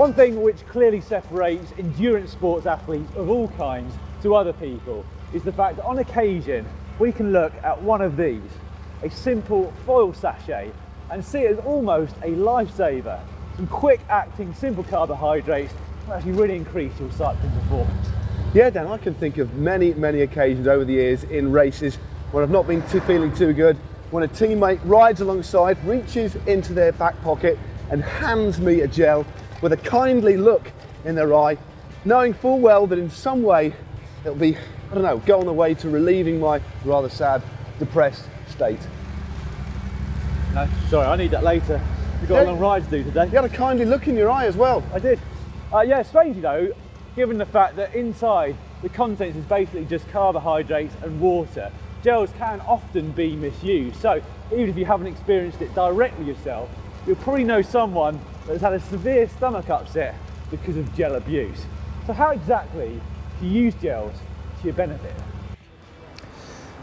One thing which clearly separates endurance sports athletes of all kinds to other people is the fact that on occasion we can look at one of these, a simple foil sachet, and see it as almost a lifesaver. Some quick acting simple carbohydrates can actually really increase your cycling performance. Yeah, Dan, I can think of many occasions over the years in races when I've not been feeling too good, when a teammate rides alongside, reaches into their back pocket and hands me a gel with a kindly look in their eye, knowing full well that in some way it'll be, I don't know, go on the way to relieving my rather sad, depressed state. No, sorry, I need that later. We've got a long ride to do today. You had a kindly look in your eye as well. I did. Yeah, strangely though, given the fact that inside the contents is basically just carbohydrates and water, gels can often be misused. So even if you haven't experienced it directly yourself, you'll probably know someone that's had a severe stomach upset because of gel abuse. So how exactly do you use gels to your benefit?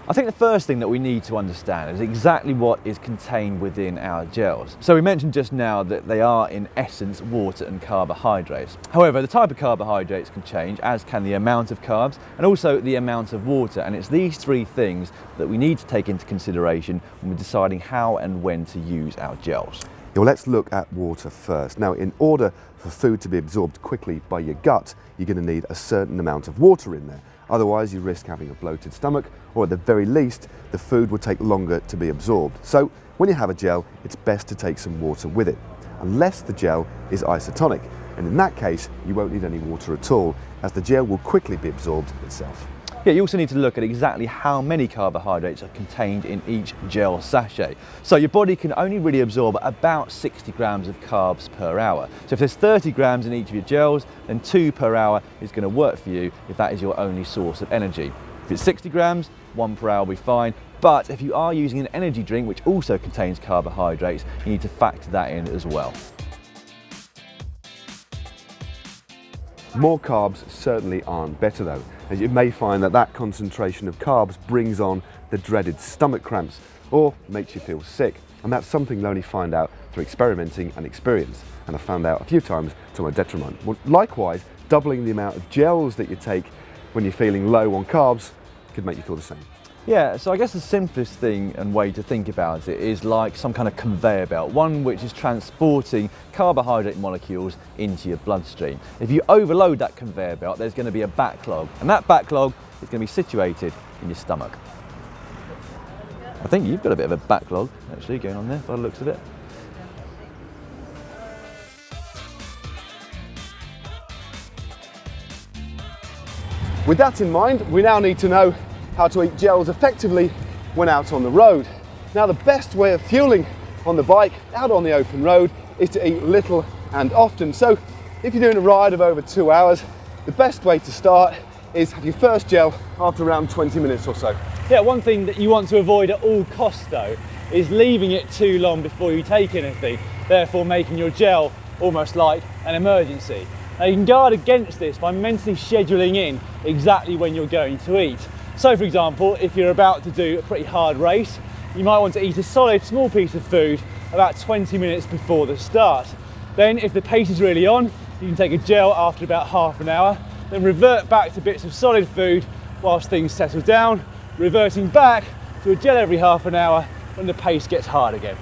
I think the first thing that we need to understand is exactly what is contained within our gels. So we mentioned just now that they are in essence water and carbohydrates. However, the type of carbohydrates can change, as can the amount of carbs and also the amount of water, and it's these three things that we need to take into consideration when we're deciding how and when to use our gels. Well, let's look at water first. Now, in order for food to be absorbed quickly by your gut, you're going to need a certain amount of water in there. Otherwise, you risk having a bloated stomach, or at the very least, the food will take longer to be absorbed. So, when you have a gel, it's best to take some water with it, unless the gel is isotonic. And in that case, you won't need any water at all, as the gel will quickly be absorbed itself. Yeah, you also need to look at exactly how many carbohydrates are contained in each gel sachet. So your body can only really absorb about 60 grams of carbs per hour. So if there's 30 grams in each of your gels, then 2 per hour is going to work for you if that is your only source of energy. If it's 60 grams, 1 per hour will be fine. But if you are using an energy drink which also contains carbohydrates, you need to factor that in as well. More carbs certainly aren't better though, as you may find that that concentration of carbs brings on the dreaded stomach cramps or makes you feel sick, and that's something you'll only find out through experimenting and experience, and I've found out a few times to my detriment. Well, likewise, doubling the amount of gels that you take when you're feeling low on carbs could make you feel the same. Yeah, so I guess the simplest thing and way to think about it is like some kind of conveyor belt, one which is transporting carbohydrate molecules into your bloodstream. If you overload that conveyor belt, there's going to be a backlog, and that backlog is going to be situated in your stomach. I think you've got a bit of a backlog actually going on there by the looks of it. With that in mind, we now need to know how to eat gels effectively when out on the road. Now, the best way of fueling on the bike out on the open road is to eat little and often. So if you're doing a ride of over 2 hours, the best way to start is have your first gel after around 20 minutes or so. Yeah, one thing that you want to avoid at all costs though is leaving it too long before you take anything, therefore making your gel almost like an emergency. Now you can guard against this by mentally scheduling in exactly when you're going to eat. So for example, if you're about to do a pretty hard race, you might want to eat a solid small piece of food about 20 minutes before the start. Then if the pace is really on, you can take a gel after about half an hour, then revert back to bits of solid food whilst things settle down, reverting back to a gel every half an hour when the pace gets hard again.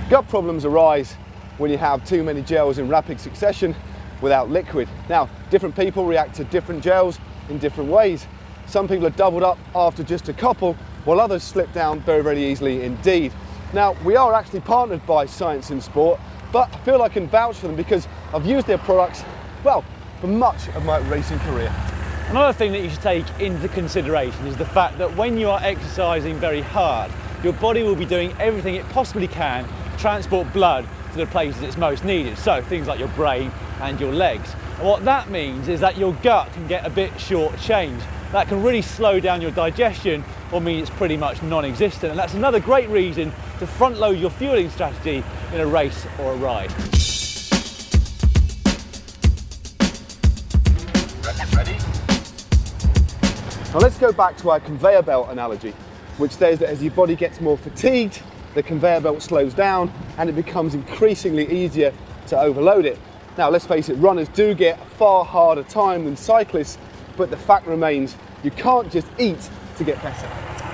Gut problems arise when you have too many gels in rapid succession without liquid. Now, different people react to different gels in different ways. Some people are doubled up after just a couple, while others slip down very easily indeed. Now, we are actually partnered by Science in Sport, but I feel I can vouch for them because I've used their products, well, for much of my racing career. Another thing that you should take into consideration is the fact that when you are exercising very hard, your body will be doing everything it possibly can to transport blood to the places it's most needed, so things like your brain and your legs. And what that means is that your gut can get a bit short-changed. That can really slow down your digestion or mean it's pretty much non-existent, and that's another great reason to front load your fueling strategy in a race or a ride. Ready? Now let's go back to our conveyor belt analogy, which says that as your body gets more fatigued, the conveyor belt slows down and it becomes increasingly easier to overload it. Now let's face it, runners do get a far harder time than cyclists, but the fact remains you can't just eat to get better.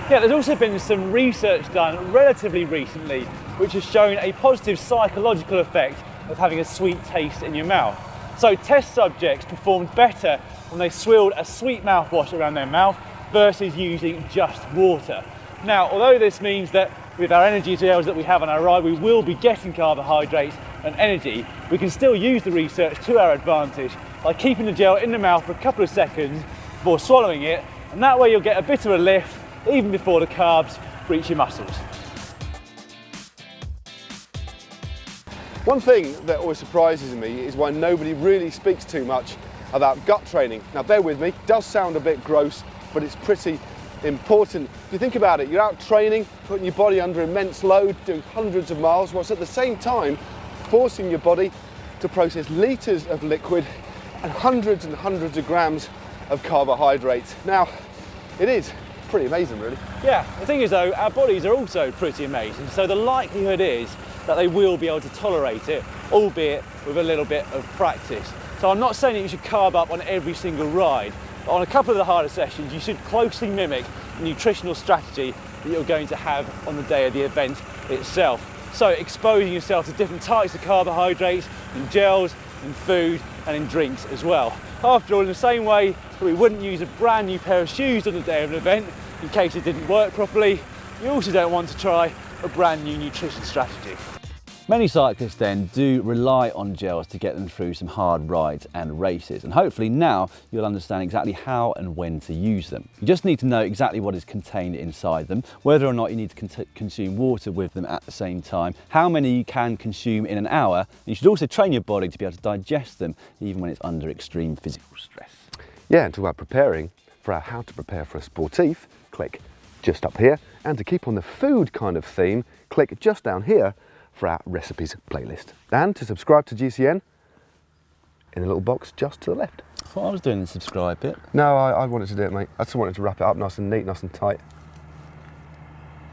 Yeah, there's also been some research done relatively recently which has shown a positive psychological effect of having a sweet taste in your mouth. So test subjects performed better when they swilled a sweet mouthwash around their mouth versus using just water. Now, although this means that with our energy gels that we have on our ride, we will be getting carbohydrates and energy, we can still use the research to our advantage by keeping the gel in the mouth for a couple of seconds before swallowing it, and that way you'll get a bit of a lift even before the carbs reach your muscles. One thing that always surprises me is why nobody really speaks too much about gut training. Now bear with me, it does sound a bit gross, but it's pretty important. If you think about it, you're out training, putting your body under immense load, doing hundreds of miles, whilst at the same time forcing your body to process litres of liquid and hundreds of grams of carbohydrates. Now, it is pretty amazing, really. Yeah, the thing is though, our bodies are also pretty amazing, so the likelihood is that they will be able to tolerate it, albeit with a little bit of practice. So I'm not saying that you should carb up on every single ride, but on a couple of the harder sessions, you should closely mimic the nutritional strategy that you're going to have on the day of the event itself. So exposing yourself to different types of carbohydrates in gels, in food, and in drinks as well. After all, in the same way that we wouldn't use a brand new pair of shoes on the day of an event in case it didn't work properly, you also don't want to try a brand new nutrition strategy. Many cyclists then do rely on gels to get them through some hard rides and races, and hopefully now you'll understand exactly how and when to use them. You just need to know exactly what is contained inside them, whether or not you need to consume water with them at the same time, how many you can consume in an hour, and you should also train your body to be able to digest them even when it's under extreme physical stress. Yeah, and talk about preparing for our how to prepare for a sportif, click just up here, and to keep on the food kind of theme, click just down here for our recipes playlist. And to subscribe to GCN, in the little box just to the left. I thought I was doing the subscribe bit. No, I wanted to do it, mate. I just wanted to wrap it up nice and neat, nice and tight.